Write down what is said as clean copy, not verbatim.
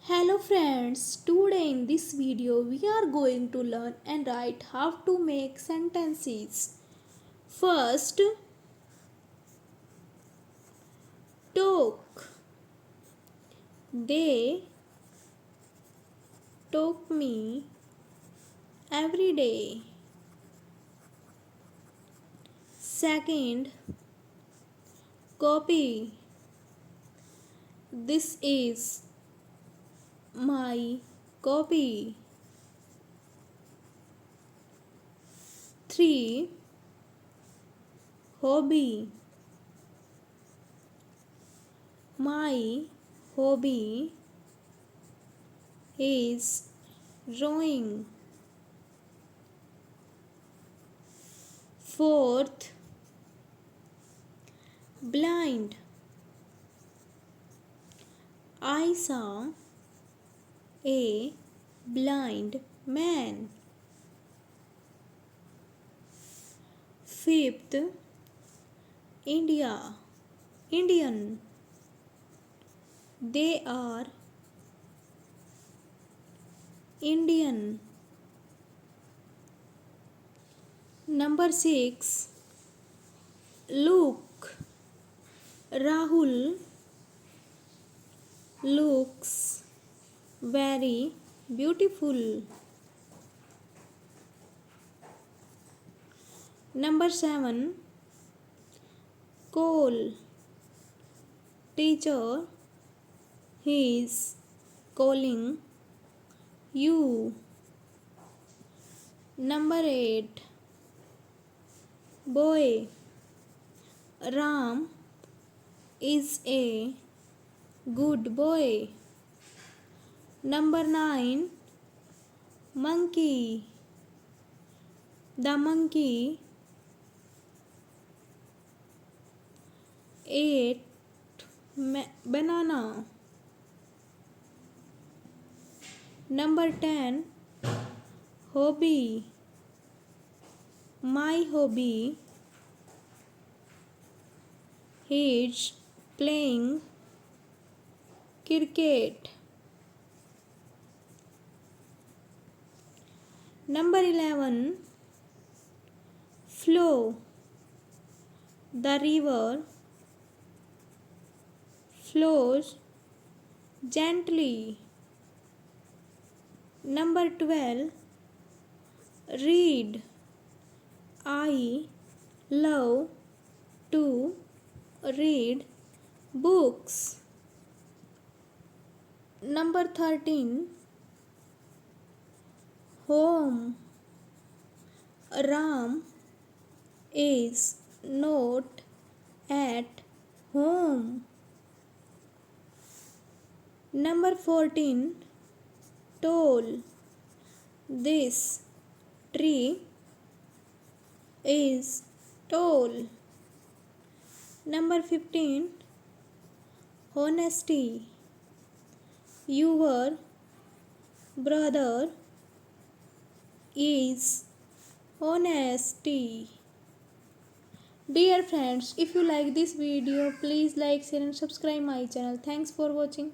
Hello friends, today in this video we are going to learn and write how to make sentences. First, took. They took me every day. Second, copy. This is my copy. 3. Hobby. My hobby is drawing. Fourth, blind. I saw a blind man. Fifth, Indian. They are Indian. Number 6, look. Rahul looks very beautiful. Number 7, call. Teacher is calling you. Number 8, boy. Ram is a good boy. Number 9, monkey. The monkey ate banana. Number 10, hobby. My hobby is playing cricket. Number 11, flow. The river flows gently. Number 12, read. I love to read books. Number 13, home. Ram is not at home. Number 14, tall. This tree is tall. Number 15, honesty. Your brother is honesty. Dear friends, if you like this video, please like, share and subscribe my channel. Thanks for watching.